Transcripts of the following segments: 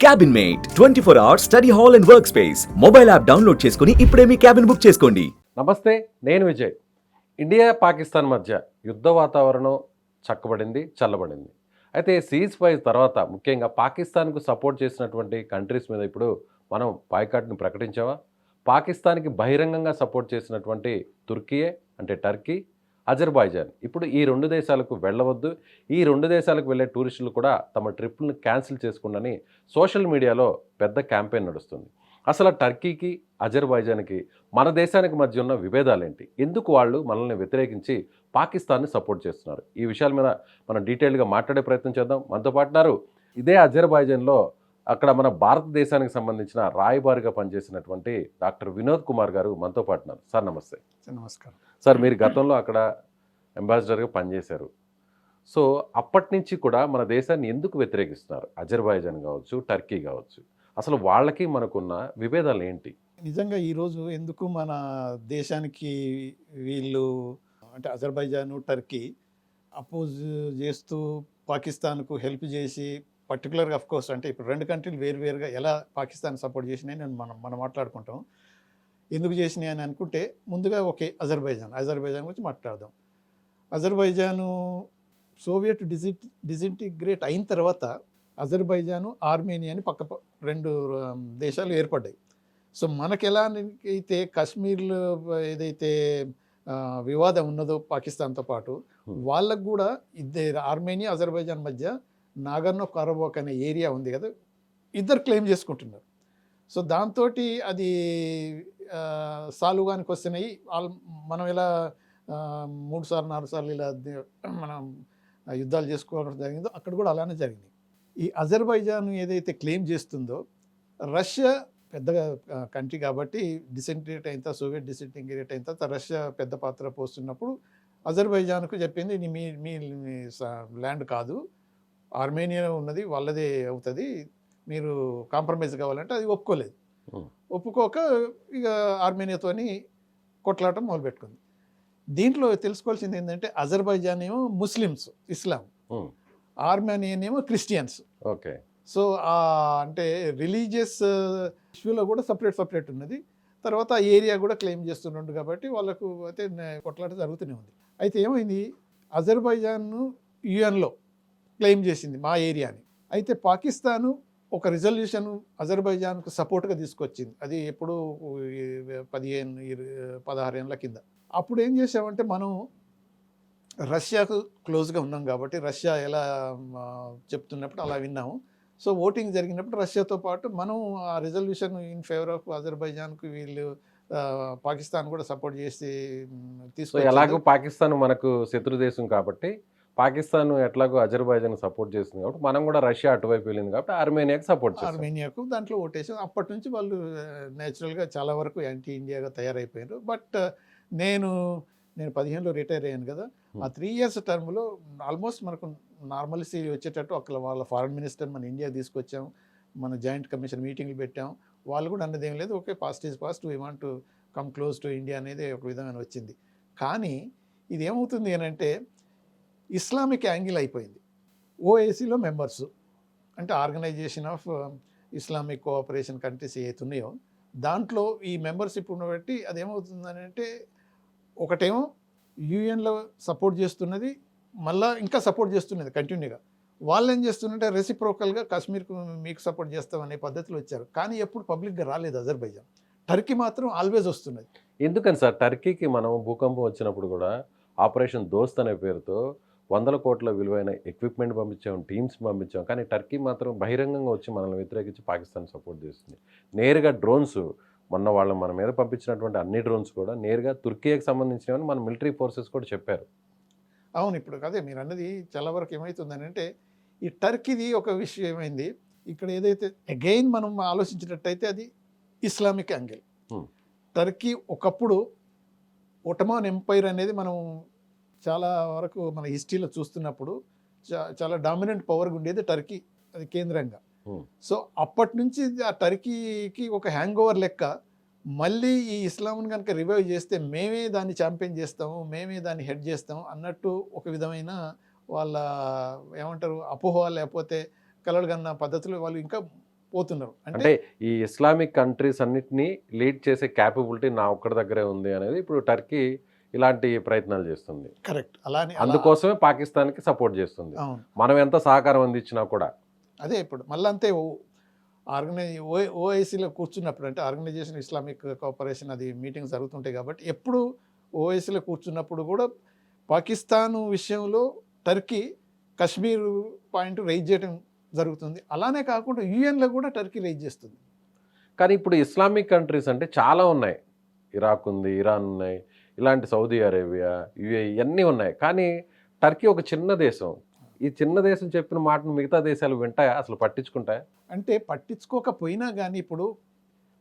Cabin mate 24 hours study hall and work space mobile app download చేసుకుని ఇప్పుడే మీ cabin book చేసుకోండి. నమస్తే, నేను విజయ్. ఇండియా పాకిస్తాన్ మధ్య యుద్ధ వాతావరణం చక్కబడింది, చల్లబడింది. అయితే సీజ్ ఫైర్ తర్వాత ముఖ్యంగా పాకిస్తాన్కు సపోర్ట్ చేసినటువంటి కంట్రీస్ మీద ఇప్పుడు మనం బాయ్కాట్ని ప్రకటించావా? పాకిస్తాన్కి బహిరంగంగా సపోర్ట్ చేసినటువంటి తుర్కీయే అంటే టర్కీ, అజర్బైజాన్ ఇప్పుడు ఈ రెండు దేశాలకు వెళ్ళవద్దు, ఈ రెండు దేశాలకు వెళ్ళే టూరిస్టులు కూడా తమ ట్రిప్లను క్యాన్సిల్ చేసుకోండి సోషల్ మీడియాలో పెద్ద క్యాంపెయిన్ నడుస్తుంది. అసలు టర్కీకి అజర్బైజాన్కి మన దేశానికి మధ్య ఉన్న విభేదాలేంటి, ఎందుకు వాళ్ళు మనల్ని వ్యతిరేకించి పాకిస్తాన్ని సపోర్ట్ చేస్తున్నారు, ఈ విషయాల మీద మనం డీటెయిల్గా మాట్లాడే ప్రయత్నం చేద్దాం. మనతో పాటున్నారు ఇదే అజర్బైజాన్లో అక్కడ మన భారతదేశానికి సంబంధించిన రాయబారిగా పనిచేసినటువంటి డాక్టర్ వినోద్ కుమార్ గారు మనతో పాటున్నారు. సార్ నమస్తే. నమస్కారం సార్, మీరు గతంలో అక్కడ అంబాసిడర్గా పనిచేశారు. సో అప్పటి నుంచి కూడా మన దేశాన్ని ఎందుకు వ్యతిరేకిస్తున్నారు? అజర్బైజాన్ కావచ్చు, టర్కీ కావచ్చు, అసలు వాళ్ళకి మనకున్న విభేదాలు ఏంటి? నిజంగా ఈరోజు ఎందుకు మన దేశానికి వీళ్ళు అంటే అజర్బైజాను టర్కీ అపోజ్ చేస్తూ పాకిస్తాన్కు హెల్ప్ చేసి పర్టికులర్గా కోర్స్ అంటే ఇప్పుడు రెండు కంట్రీలు వేరువేరుగా ఎలా పాకిస్తాన్ సపోర్ట్ చేసినాయి నేను మనం మాట్లాడుకుంటాం. ఎందుకు చేసినాయి అని అనుకుంటే ముందుగా ఓకే అజర్బైజాన్ గురించి మాట్లాడదాం. అజర్బైజాను సోవియట్ డిజింటిగ్రేట్ అయిన తర్వాత అజర్బైజాను ఆర్మేనియా అని రెండు దేశాలు ఏర్పడ్డాయి. సో మనకు ఎలా అయితే కాశ్మీర్లో ఏదైతే వివాదం ఉన్నదో పాకిస్తాన్తో పాటు వాళ్ళకు కూడా ఆర్మేనియా అజర్బైజాన్ మధ్య నాగర్నో కరబోక్ అనే ఏరియా ఉంది కదా, ఇద్దరు క్లెయిమ్ చేసుకుంటున్నారు. సో దాంతో అది సాలుగానికి వస్తున్నాయి. మనం ఇలా 3 సార్లు 4 సార్లు ఇలా మనం యుద్ధాలు చేసుకోవడం జరిగిందో అక్కడ కూడా అలానే జరిగింది. ఈ అజర్బైజాన్ ఏదైతే క్లెయిమ్ చేస్తుందో రష్యా పెద్దగా కంట్రీ కాబట్టి డిసింటిగ్రేట్ అయిన తర్వాత సోవియట్ డిసింటిగ్రేట్ అయిన తర్వాత రష్యా పెద్ద పాత్ర పోస్తున్నప్పుడు అజర్బైజాన్కు చెప్పింది మీ ల్యాండ్ కాదు, ఆర్మేనియా ఉన్నది, వాళ్ళదే అవుతుంది, మీరు కాంప్రమైజ్ కావాలంటే అది ఒప్పుకోలేదు. ఒప్పుకోక ఇక ఆర్మేనియాతోని కొట్లాటం మొదలుపెట్టుకుంది. దీంట్లో తెలుసుకోవాల్సింది ఏంటంటే అజర్బైజాన్ ఏమో ముస్లిమ్స్, ఇస్లాం, ఆర్మేనియన్ ఏమో క్రిస్టియన్స్. ఓకే. సో అంటే రిలీజియస్ ఇష్యూలో కూడా సపరేట్ ఉన్నది. తర్వాత ఆ ఏరియా కూడా క్లెయిమ్ చేస్తున్నట్టు కాబట్టి వాళ్ళకు అయితే కొట్లాట జరుగుతూనే ఉంది. అయితే ఏమైంది, అజర్బైజాన్ యుఎన్లో క్లెయిమ్ చేసింది మా ఏరియాని. అయితే పాకిస్తాను ఒక రిజల్యూషన్ అజర్బైజాన్కు సపోర్ట్గా తీసుకొచ్చింది. అది ఎప్పుడు 15-16 ఏళ్ళ కింద. అప్పుడు ఏం చేసామంటే మనం రష్యాకు క్లోజ్గా ఉన్నాం కాబట్టి రష్యా ఎలా చెప్తున్నప్పుడు అలా విన్నాము. సో ఓటింగ్ జరిగినప్పుడు రష్యాతో పాటు మనం ఆ రిజల్యూషన్ ఇన్ ఫేవర్ ఆఫ్ అజర్బైజాన్కు వీళ్ళు పాకిస్తాన్ కూడా సపోర్ట్ చేసి తీసుకు. ఎలాగో పాకిస్తాన్ మనకు శత్రు దేశం కాబట్టి పాకిస్తాన్ ఎట్లాగో అజర్బైజాన్ సపోర్ట్ చేస్తుంది కాబట్టి మనం కూడా రష్యా అటువైపు వెళ్ళింది కాబట్టి ఆర్మేనియాకు సపోర్ట్ చేస్తాం. ఆర్మేనియాకు దాంట్లో ఓటేసాం. అప్పటి నుంచి వాళ్ళు నేచురల్గా చాలా వరకు యాంటీ ఇండియాగా తయారైపోయారు. బట్ నేను 15లో రిటైర్ అయ్యాను కదా, ఆ 3 years టర్మ్లో ఆల్మోస్ట్ మనకు నార్మల్సీ వచ్చేటట్టు అక్కడ వాళ్ళ ఫారెన్ మినిస్టర్ మన ఇండియా తీసుకొచ్చాం, మన జాయింట్ కమిషన్ మీటింగ్లు పెట్టాం. వాళ్ళు కూడా అన్నది ఏం లేదు, okay past is past, we want to come close to India అనేది ఒక విధమైన వచ్చింది. కానీ ఇది ఏమవుతుంది అని అంటే ఇస్లామిక్ యాంగిల్ అయిపోయింది. ఓఐసీలో మెంబర్స్ అంటే organisation of Islamic cooperation countries ఏతున్నాయో దాంట్లో ఈ మెంబర్షిప్ ఉండబట్టి అదేమవుతుందని అంటే ఒకటేమో యూఎన్లో సపోర్ట్ చేస్తున్నది, మళ్ళీ ఇంకా సపోర్ట్ చేస్తున్నది కంటిన్యూగా. వాళ్ళు ఏం చేస్తున్నట్టే రెసిప్రోకల్గా కాశ్మీర్కు మీకు సపోర్ట్ చేస్తామనే పద్ధతిలో వచ్చారు. కానీ ఎప్పుడు పబ్లిక్గా రాలేదు అజర్బైజాన్. టర్కీ మాత్రం ఆల్వేస్ వస్తున్నది. ఎందుకని సార్, టర్కీకి మనం భూకంపం వచ్చినప్పుడు కూడా ఆపరేషన్ దోస్త్ అనే పేరుతో 100 కోట్ల విలువైన ఎక్విప్మెంట్ పంపించాం, టీమ్స్ పంపించాం, కానీ టర్కీ మాత్రం బహిరంగంగా వచ్చి మనల్ని వ్యతిరేకించి పాకిస్తాన్ సపోర్ట్ చేస్తుంది. నేరుగా డ్రోన్స్, మొన్న వాళ్ళు మన మీద పంపించినటువంటి అన్ని డ్రోన్స్ కూడా నేరుగా తుర్కీకి సంబంధించినవని మన మిలిటరీ ఫోర్సెస్ కూడా చెప్పారు. అవును, ఇప్పుడు అదే మీరు అన్నది చాలా వరకు ఏమవుతుందని అంటే ఈ టర్కీది ఒక విషయం ఏమైంది, ఇక్కడ ఏదైతే అగైన్ మనం ఆలోచించినట్టయితే అది ఇస్లామిక్ యాంగిల్. టర్కీ ఒకప్పుడు ఒటమాన్ ఎంపైర్ అనేది మనం చాలా వరకు మన హిస్టరీలో చూస్తున్నప్పుడు చాలా డామినెంట్ పవర్గా ఉండేది టర్కీ, అది కేంద్రంగా. సో అప్పటి నుంచి ఆ టర్కీకి ఒక హ్యాంగ్ ఓవర్ లెక్క మళ్ళీ ఈ ఇస్లాంని కనుక రివైవ్ చేస్తే మేమే దాన్ని ఛాంపియన్ చేస్తాము, మేమే దాన్ని హెడ్ చేస్తాము అన్నట్టు ఒక విధమైన వాళ్ళ ఏమంటారు అపోహ లేకపోతే కలలుగన్న పద్ధతులు వాళ్ళు ఇంకా పోతున్నారు. అంటే ఈ ఇస్లామిక్ కంట్రీస్ అన్నిటినీ లీడ్ చేసే క్యాపబిలిటీ నా ఒక్కడి దగ్గరే ఉంది అనేది ఇప్పుడు టర్కీ ఇలాంటి ప్రయత్నాలు చేస్తుంది. కరెక్ట్. అలానే అందుకోసమే పాకిస్తాన్కి సపోర్ట్ చేస్తుంది. అవును. మనం ఎంత సహకారం అందించినా కూడా. అదే ఇప్పుడు మళ్ళీ అంతే ఓఐసీలో కూర్చున్నప్పుడు, అంటే ఆర్గనైజేషన్ ఇస్లామిక్ కోఆపరేషన్, అది మీటింగ్ జరుగుతుంటాయి కాబట్టి ఎప్పుడు ఓఐసీలో కూర్చున్నప్పుడు కూడా పాకిస్తాన్ విషయంలో టర్కీ కశ్మీర్ పాయింట్ రైజ్ చేయడం జరుగుతుంది. అలానే కాకుండా యూఎన్లో కూడా టర్కీ రైజ్ చేస్తుంది. కానీ ఇప్పుడు ఇస్లామిక్ కంట్రీస్ అంటే చాలా ఉన్నాయి. ఇరాక్ ఉంది, ఇరాన్ ఉన్నాయి, ఇలాంటి సౌదీ అరేబియా, యుఏఈ ఇవన్నీ ఉన్నాయి. కానీ టర్కీ ఒక చిన్న దేశం. ఈ చిన్న దేశం చెప్పిన మాటను మిగతా దేశాలు వింటాయా, అసలు పట్టించుకుంటాయా? అంటే పట్టించుకోకపోయినా కానీ ఇప్పుడు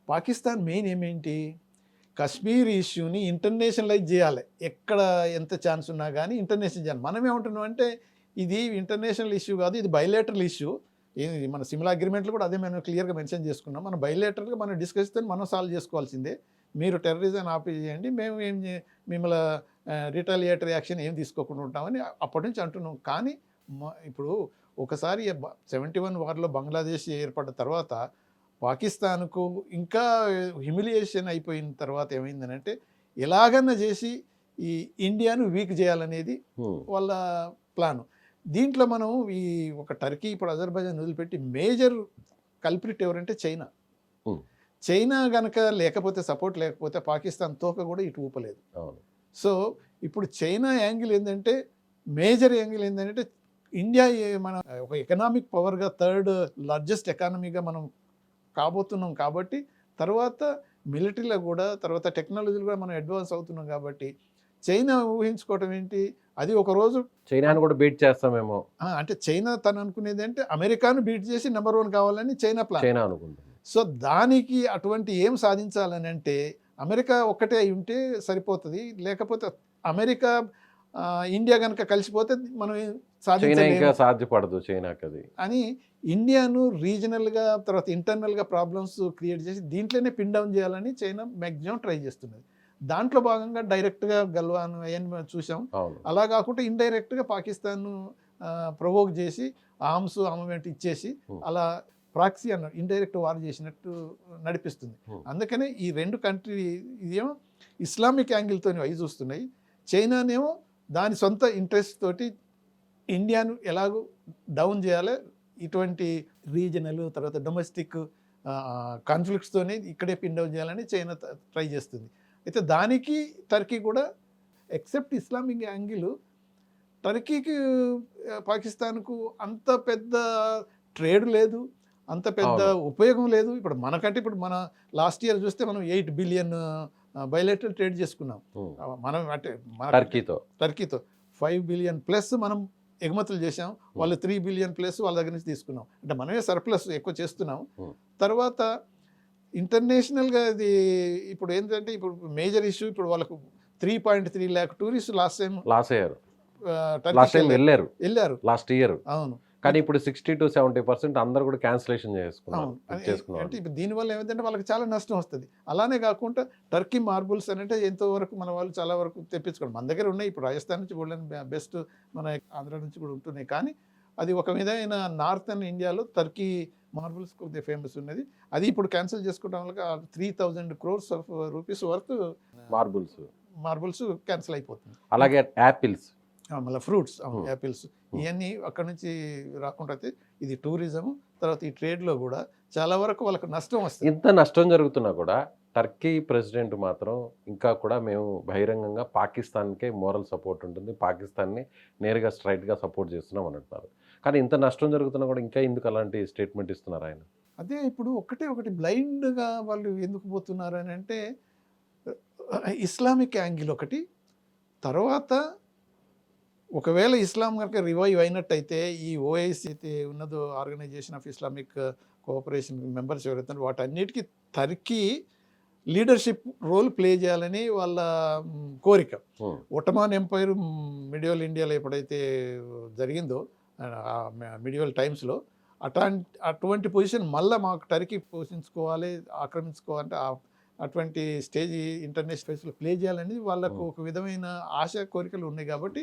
పాకిస్తాన్ మెయిన్ ఏమేంటి, కశ్మీర్ ఇష్యూని ఇంటర్నేషనలైజ్ చేయాలి. ఎక్కడ ఎంత ఛాన్స్ ఉన్నా కానీ ఇంటర్నేషనల్ చేయాలి. మనం ఏమంటున్నాం అంటే ఇది ఇంటర్నేషనల్ ఇష్యూ కాదు, ఇది బైలేటరల్ ఇష్యూ. ఇది మన సిమిలా అగ్రిమెంట్లు కూడా అదే మనం క్లియర్గా మెన్షన్ చేసుకున్నాం. మనం బైలేటరల్గా మనం డిస్కస్ చేస్తే మనం సాల్వ్ చేసుకోవాల్సిందే. మీరు టెర్రరిజం ఆపేయండి, మేము మిమ్మల్ని రిటాలియేటరీ యాక్షన్ ఏం తీసుకోకుండా ఉంటామని అప్పటి నుంచి అంటున్నాం. కానీ ఇప్పుడు ఒకసారి 71 వార్లో బంగ్లాదేశ్ ఏర్పడ్డ తర్వాత పాకిస్తాన్కు ఇంకా హ్యూమిలియేషన్ అయిపోయిన తర్వాత ఏమైందనంటే ఎలాగన్నా చేసి ఈ ఇండియాను వీక్ చేయాలనేది వాళ్ళ ప్లాను. దీంట్లో మనం ఈ ఒక టర్కీ ఇప్పుడు అజర్బైజాన్ వదిలిపెట్టి మేజర్ కల్ప్రిట్ ఎవరంటే చైనా. చైనా కనుక లేకపోతే, సపోర్ట్ లేకపోతే పాకిస్తాన్ తోక కూడా ఇటు ఊపలేదు. సో ఇప్పుడు చైనా యాంగిల్ ఏంటంటే, మేజర్ యాంగిల్ ఏంటంటే ఇండియా మన ఒక ఎకనామిక్ పవర్గా 3rd లార్జెస్ట్ ఎకానమీగా మనం కాబోతున్నాం కాబట్టి, తర్వాత మిలిటరీలో కూడా, తర్వాత టెక్నాలజీలో కూడా మనం అడ్వాన్స్ అవుతున్నాం కాబట్టి చైనా ఊహించుకోవటం ఏంటి, అది ఒకరోజు చైనాను కూడా బీట్ చేస్తామేమో. అంటే చైనా తను అనుకునేది అంటే అమెరికాను బీట్ చేసి నెంబర్ 1 కావాలని చైనా ప్లాన్. చైనా అనుకుంటుంది. సో దానికి అటువంటి ఏం సాధించాలని అంటే అమెరికా ఒక్కటే అయి ఉంటే సరిపోతుంది, లేకపోతే అమెరికా ఇండియా కనుక కలిసిపోతే మనం సాధ్యపడదు చైనాకి అది అని ఇండియాను రీజనల్గా, తర్వాత ఇంటర్నల్గా ప్రాబ్లమ్స్ క్రియేట్ చేసి దీంట్లోనే పిన్ డౌన్ చేయాలని చైనా మ్యాక్సిమం ట్రై చేస్తున్నది. దాంట్లో భాగంగా డైరెక్ట్గా గల్వాన్ అవన్నీ మనం చూసాం. అలా కాకుండా ఇండైరెక్ట్గా పాకిస్తాన్ ప్రొవోక్ చేసి ఆర్మమెంట్ ఇచ్చేసి అలా ప్రాక్సీ అన్న ఇండైరెక్ట్ వార్ చేసినట్టు నడిపిస్తుంది. అందుకనే ఈ 2 కంట్రీ ఇదేమో ఇస్లామిక్ యాంగిల్తో అవి చూస్తున్నాయి. చైనానేమో దాని సొంత ఇంట్రెస్ట్ తోటి ఇండియాను ఎలాగో డౌన్ చేయాలి, ఇటువంటి రీజనల్ తర్వాత డొమెస్టిక్ కాన్ఫ్లిక్ట్స్తోనే ఇక్కడే పిన్ డౌన్ చేయాలని చైనా ట్రై చేస్తుంది. అయితే దానికి టర్కీ కూడా, ఎక్సెప్ట్ ఇస్లామిక్ యాంగిల్, టర్కీకి పాకిస్తాన్కు అంత పెద్ద ట్రేడ్ లేదు, అంత పెద్ద ఉపయోగం లేదు. ఇప్పుడు మనకంటే ఇప్పుడు మన లాస్ట్ ఇయర్ చూస్తే మనం 8 బిలియన్ బైలేటరల్ ట్రేడ్ చేసుకున్నాం. మనం అంటే టర్కీతో 5 బిలియన్ ప్లస్ మనం ఎగుమతులు చేసాం. వాళ్ళు 3 బిలియన్ ప్లస్ వాళ్ళ దగ్గర నుంచి తీసుకున్నాం. అంటే మనమే సర్ప్లస్ ఎక్కువ చేస్తున్నాం. తర్వాత ఇంటర్నేషనల్గా ఇది ఇప్పుడు ఏంటంటే ఇప్పుడు మేజర్ ఇష్యూ, ఇప్పుడు వాళ్ళకు 3.3 lakh టూరిస్ట్ లాస్ట్ అయ్యారు లాస్ట్ ఇయర్. అవును. కానీ ఇప్పుడు 60 to 70% అందరూ కూడా క్యాన్సిలేషన్ చేసుకున్నారు. అంటే ఇప్పుడు దీనివల్ల ఏమైందంటే వాళ్ళకి చాలా నష్టం వస్తుంది. అలానే కాకుండా టర్కీ మార్బుల్స్ అంటే ఎంతో వరకు మన వాళ్ళు చాలా వరకు తెప్పించుకోండి. మన దగ్గర ఉన్నాయి. ఇప్పుడు రాజస్థాన్ నుంచి కూడా బెస్ట్, మన ఆంధ్ర నుంచి కూడా ఉంటున్నాయి. కానీ అది ఒక విధమైన నార్థన్ ఇండియాలో టర్కీ మార్బుల్స్ కొద్దిగా ఫేమస్ ఉన్నది. అది ఇప్పుడు క్యాన్సిల్ చేసుకోవడం వల్ల 3,000 crores of rupees worth marbles cancel అయిపోతుంది. అలాగే యాపిల్స్, మళ్ళీ ఫ్రూట్స్, యాపిల్స్ ఇవన్నీ అక్కడ నుంచి రాకుండా అయితే ఇది టూరిజం, తర్వాత ఈ ట్రేడ్లో కూడా చాలా వరకు వాళ్ళకి నష్టం వస్తుంది. ఇంత నష్టం జరుగుతున్నా కూడా టర్కీ ప్రెసిడెంట్ మాత్రం ఇంకా కూడా మేము బహిరంగంగా పాకిస్తాన్కే మోరల్ సపోర్ట్ ఉంటుంది, పాకిస్తాన్ని నేరుగా స్ట్రైట్గా సపోర్ట్ చేస్తున్నాం అని అంటున్నారు. కానీ ఇంత నష్టం జరుగుతున్నా కూడా ఇంకా ఎందుకు అలాంటి స్టేట్మెంట్ ఇస్తున్నారు ఆయన? అదే ఇప్పుడు ఒకటి బ్లైండ్గా వాళ్ళు ఎందుకు పోతున్నారు అని అంటే, ఇస్లామిక్ యాంగిల్ ఒకటి, తర్వాత ఒకవేళ ఇస్లాం కనుక రివైవ్ అయినట్టయితే ఈ ఓఐసీ అయితే ఉన్నదో, organisation of Islamic cooperation members ఎవరైతే వాటన్నిటికీ టర్కీ లీడర్షిప్ రోల్ ప్లే చేయాలని వాళ్ళ కోరిక. ఒట్టమాన్ ఎంపైర్ మిడివల్ ఇండియాలో ఎప్పుడైతే జరిగిందో, మిడివల్ టైమ్స్లో అటువంటి పొజిషన్ మళ్ళీ మాకు టర్కీ పోషించుకోవాలి, ఆక్రమించుకోవాలంటే అటువంటి స్టేజ్ ఇంటర్నేషనల్ స్పేస్లో ప్లే చేయాలనేది వాళ్ళకు ఒక విధమైన ఆశ, కోరికలు ఉన్నాయి. కాబట్టి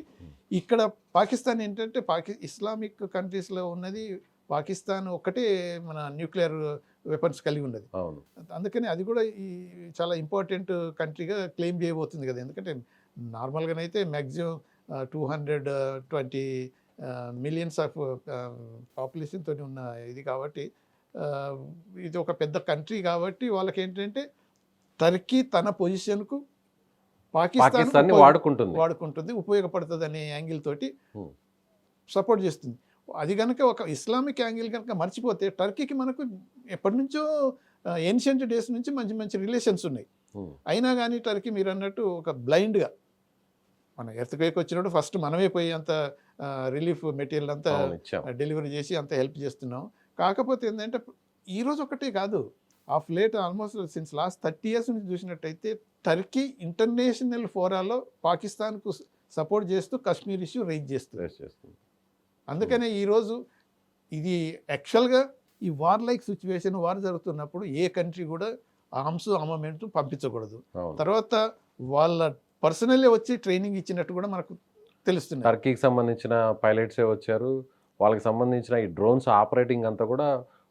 ఇక్కడ పాకిస్తాన్ ఏంటంటే ఇస్లామిక్ కంట్రీస్లో ఉన్నది పాకిస్తాన్ ఒక్కటే మన న్యూక్లియర్ వెపన్స్ కలిగి ఉన్నది. అవును. అందుకని అది కూడా ఈ చాలా ఇంపార్టెంట్ కంట్రీగా క్లెయిమ్ చేయబోతుంది కదా. ఎందుకంటే నార్మల్గానైతే మ్యాక్సిమం 220 మిలియన్స్ ఆఫ్ పాపులేషన్తో ఉన్న ఇది కాబట్టి ఇది ఒక పెద్ద కంట్రీ కాబట్టి వాళ్ళకి ఏంటంటే టర్కీ తన పొజిషన్కు పాకిస్తాన్ని వాడుకుంటుంది, ఉపయోగపడుతుంది అనే యాంగిల్ తోటి సపోర్ట్ చేస్తుంది. అది కనుక ఒక ఇస్లామిక్ యాంగిల్ కనుక మర్చిపోతే టర్కీకి మనకు ఎప్పటి నుంచో ఏన్షియంట్ డేస్ నుంచి మంచి మంచి రిలేషన్స్ ఉన్నాయి. అయినా కానీ టర్కీ మీరు అన్నట్టు ఒక బ్లైండ్గా మన ఎర్త్క్వేక్ వచ్చినప్పుడు ఫస్ట్ మనమే పోయి అంత రిలీఫ్ మెటీరియల్ అంతా డెలివరీ చేసి అంత హెల్ప్ చేస్తున్నాం. కాకపోతే ఏంటంటే ఈరోజు ఒకటే కాదు, of late almost since last 30 years నుంచి చూసినట్టయితే టర్కీ ఇంటర్నేషనల్ ఫోరాలో పాకిస్తాన్కు సపోర్ట్ చేస్తూ కాశ్మీర్ ఇష్యూ రైజ్ చేస్తుంది. అందుకనే ఈరోజు ఇది యాక్చువల్గా ఈ వార్ లైక్ సిచ్యువేషన్, వార్ జరుగుతున్నప్పుడు ఏ కంట్రీ కూడా ఆర్మ్స్ ఆర్మమెంట్ పంపించకూడదు. తర్వాత వాళ్ళ పర్సనల్లీ వచ్చి ట్రైనింగ్ ఇచ్చినట్టు కూడా మనకు తెలుస్తుంది. టర్కీకి సంబంధించిన పైలట్సే వచ్చారు, వాళ్ళకి సంబంధించిన ఈ డ్రోన్స్ ఆపరేటింగ్ అంతా కూడా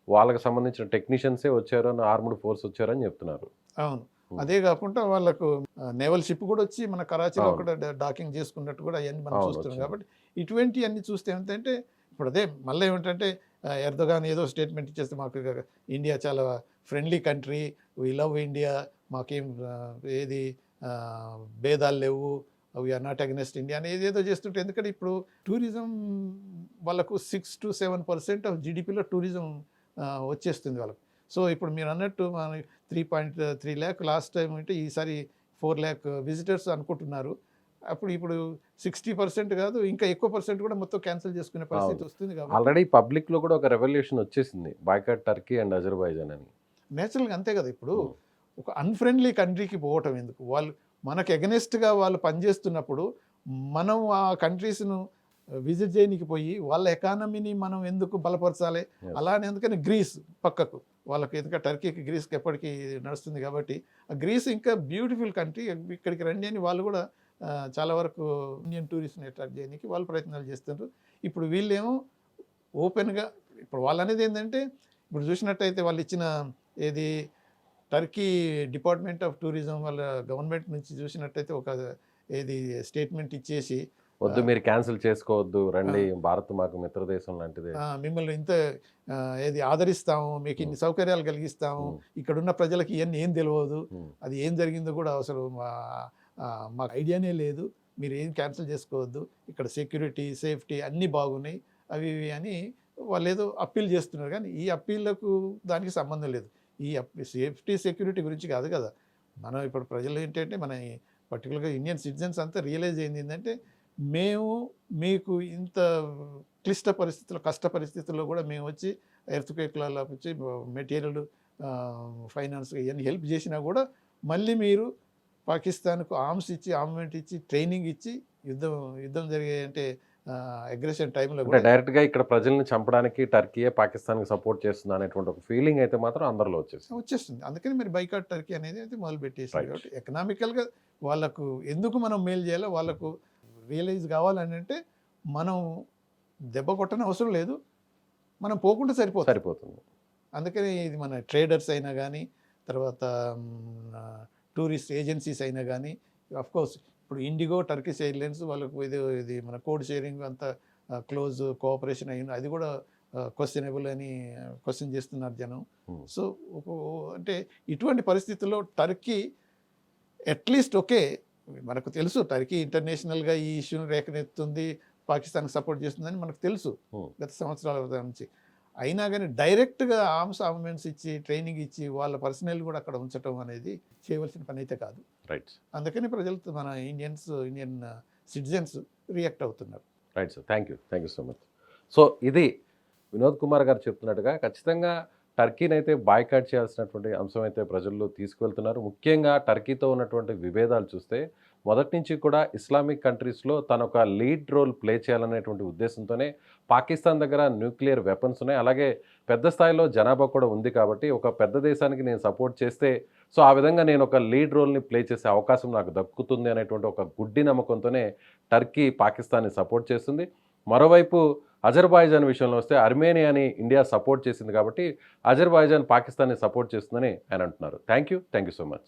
వాళ్ళకి సంబంధించిన టెక్నీషియన్సే వచ్చారు అని, ఆర్మ్డ్ ఫోర్స్ వచ్చారని చెప్తున్నారు. అవును, అదే కాకుండా వాళ్ళకు నేవల్ షిప్ కూడా వచ్చి మన కరాచీలో కూడా డాకింగ్ చేసుకున్నట్టు కూడా అవన్నీ మనం చూస్తున్నాం. కాబట్టి ఇటువంటి అన్ని చూస్తే ఏమిటంటే ఇప్పుడు అదే మళ్ళీ ఏమిటంటే ఎర్దోగాన్ ఏదో స్టేట్మెంట్ ఇచ్చేస్తే మాకు ఇండియా చాలా friendly country, we love India, మాకేం ఏది భేదాలు లేవు, వీఆర్ నాట్ అగెనెస్ట్ ఇండియా అని ఏదేదో చేస్తుంటే, ఎందుకంటే ఇప్పుడు టూరిజం వాళ్ళకు 6 to 7% ఆఫ్ జీడిపిలో టూరిజం వచ్చేస్తుంది వాళ్ళకు. సో ఇప్పుడు మీరు అన్నట్టు మన 3.3 lakh లాస్ట్ టైం అంటే ఈసారి 4 lakh విజిటర్స్ అనుకుంటున్నారు. ఇప్పుడు 60% కాదు ఇంకా ఎక్కువ పర్సెంట్ కూడా మొత్తం క్యాన్సిల్ చేసుకునే పరిస్థితి వస్తుంది. కాబట్టి ఆల్రెడీ పబ్లిక్లో కూడా ఒక రెవల్యూషన్ వచ్చేసింది, బాయ్కాట్ టర్కీ అండ్ అజర్బైజాన్ అని. నేచురల్గా అంతే కదా. ఇప్పుడు ఒక అన్ఫ్రెండ్లీ కంట్రీకి పోవటం ఎందుకు, వాళ్ళు మనకు ఎగనెస్ట్గా వాళ్ళు పనిచేస్తున్నప్పుడు మనం ఆ కంట్రీస్ను విజిట్ చేయడానికి పోయి వాళ్ళ ఎకానమీని మనం ఎందుకు బలపరచాలి? అలానే ఎందుకని గ్రీస్ పక్కకు వాళ్ళకి, ఎందుకంటే టర్కీకి గ్రీస్కి ఎప్పటికీ నడుస్తుంది కాబట్టి ఆ గ్రీస్ ఇంకా బ్యూటిఫుల్ కంట్రీ, ఇక్కడికి రండి అని వాళ్ళు కూడా చాలా వరకు ఇండియన్ టూరిస్ట్ని అట్రాక్ట్ చేయడానికి వాళ్ళు ప్రయత్నాలు చేస్తున్నారు. ఇప్పుడు వీళ్ళేమో ఓపెన్గా ఇప్పుడు వాళ్ళు అనేది ఏంటంటే ఇప్పుడు చూసినట్టయితే వాళ్ళు ఇచ్చిన ఏది టర్కీ డిపార్ట్మెంట్ ఆఫ్ టూరిజం వాళ్ళ గవర్నమెంట్ నుంచి చూసినట్టయితే ఒక ఏది స్టేట్మెంట్ ఇచ్చేసి వద్దు మీరు క్యాన్సిల్ చేసుకోవద్దు, రండి భారత్ మాకు మిత్రదేశం లాంటిది, మిమ్మల్ని ఇంత ఏది ఆదరిస్తాము, మీకు ఇన్ని సౌకర్యాలు కలిగిస్తాము, ఇక్కడున్న ప్రజలకు ఇవన్నీ ఏం తెలియదు, అది ఏం జరిగిందో కూడా అసలు మాకు ఐడియానే లేదు, మీరు ఏం క్యాన్సిల్ చేసుకోవద్దు, ఇక్కడ సెక్యూరిటీ సేఫ్టీ అన్నీ బాగున్నాయి అవి ఇవి అని వాళ్ళు ఏదో అప్పీల్ చేస్తున్నారు. కానీ ఈ అప్పీళ్లకు దానికి సంబంధం లేదు. ఈ సేఫ్టీ సెక్యూరిటీ గురించి కాదు కదా. మనం ఇప్పుడు ప్రజలు ఏంటంటే మన పర్టికులర్గా ఇండియన్ సిటిజన్స్ అంతా రియలైజ్ అయింది ఏంటంటే మేము మీకు ఇంత క్లిష్ట పరిస్థితుల్లో, కష్ట పరిస్థితుల్లో కూడా మేము వచ్చి ఎర్త్క్వేక్లలో వచ్చి మెటీరియల్ ఫైనాన్స్ ఇవన్నీ హెల్ప్ చేసినా కూడా మళ్ళీ పాకిస్తాన్కు ఆర్మ్స్ ఇచ్చి, ఆర్మమెంట్ ఇచ్చి, ట్రైనింగ్ ఇచ్చి యుద్ధం జరిగే అంటే అగ్రెషన్ టైంలో కూడా డైరెక్ట్గా ఇక్కడ ప్రజల్ని చంపడానికి టర్కీయే పాకిస్తాన్కి సపోర్ట్ చేస్తుంది అనేటువంటి ఒక ఫీలింగ్ అయితే మాత్రం అందరిలో వచ్చేస్తుంది. అందుకని మీరు బైకాట్ టర్కీ అనేది అయితే మొదలు పెట్టేసింది. కాబట్టి ఎకనామికల్గా వాళ్ళకు ఎందుకు మనం మేలు చేయాలో వాళ్ళకు రియలైజ్ కావాలని అంటే మనం దెబ్బ కొట్టని అవసరం లేదు, మనం పోకుండా సరిపోతుంది. అందుకని ఇది మన ట్రేడర్స్ అయినా కానీ, తర్వాత టూరిస్ట్ ఏజెన్సీస్ అయినా కానీ, అఫ్కోర్స్ ఇప్పుడు ఇండిగో, టర్కిష్ ఎయిర్లైన్స్ వాళ్ళకు ఇది మన కోడ్ షేరింగ్ అంత క్లోజ్ కోఆపరేషన్ అయింది, అది కూడా క్వశ్చనబుల్ అని క్వశ్చన్ చేస్తున్నారు జనం. సో అంటే ఇటువంటి పరిస్థితుల్లో టర్కీ అట్లీస్ట్ ఓకే, మనకు తెలుసు టర్కీ ఇంటర్నేషనల్గా ఈ ఇష్యూని రేఖనెత్తుంది, పాకిస్తాన్కి సపోర్ట్ చేస్తుందని మనకు తెలుసు గత సంవత్సరాల నుంచి. అయినా కానీ డైరెక్ట్గా ఆర్మ్స్ ఆర్మమెంట్స్ ఇచ్చి, ట్రైనింగ్ ఇచ్చి, వాళ్ళ పర్సనల్ కూడా అక్కడ ఉంచడం అనేది చేయవలసిన పని అయితే కాదు. రైట్. అందుకని ప్రజలు మన ఇండియన్ సిటిజన్స్ రియాక్ట్ అవుతున్నారు. Right sir, thank you so much. So ఇది వినోద్ కుమార్ గారు చెప్తున్నట్టుగా ఖచ్చితంగా టర్కీని అయితే బాయ్కాట్ చేయాల్సినటువంటి అంశం అయితే ప్రజల్లో తీసుకువెళ్తున్నారు. ముఖ్యంగా టర్కీతో ఉన్నటువంటి విభేదాలు చూస్తే మొదటి నుంచి కూడా ఇస్లామిక్ కంట్రీస్లో తన ఒక లీడ్ రోల్ ప్లే చేయాలనేటువంటి ఉద్దేశంతోనే పాకిస్తాన్ దగ్గర న్యూక్లియర్ వెపన్స్ ఉన్నాయి, అలాగే పెద్ద స్థాయిలో జనాభా కూడా ఉంది. కాబట్టి ఒక పెద్ద దేశానికి నేను సపోర్ట్ చేస్తే సో ఆ విధంగా నేను ఒక లీడ్ రోల్ని ప్లే చేసే అవకాశం నాకు దక్కుతుంది అనేటువంటి ఒక గుడ్డి నమ్మకంతోనే టర్కీ పాకిస్తాన్ని సపోర్ట్ చేస్తుంది. మరోవైపు అజర్బైజాన్ విషయంలో వస్తే అర్మేనియాని ఇండియా సపోర్ట్ చేసింది కాబట్టి అజర్బైజాన్ పాకిస్తాన్ని సపోర్ట్ చేస్తుందని ఆయన అంటున్నారు. Thank you so much.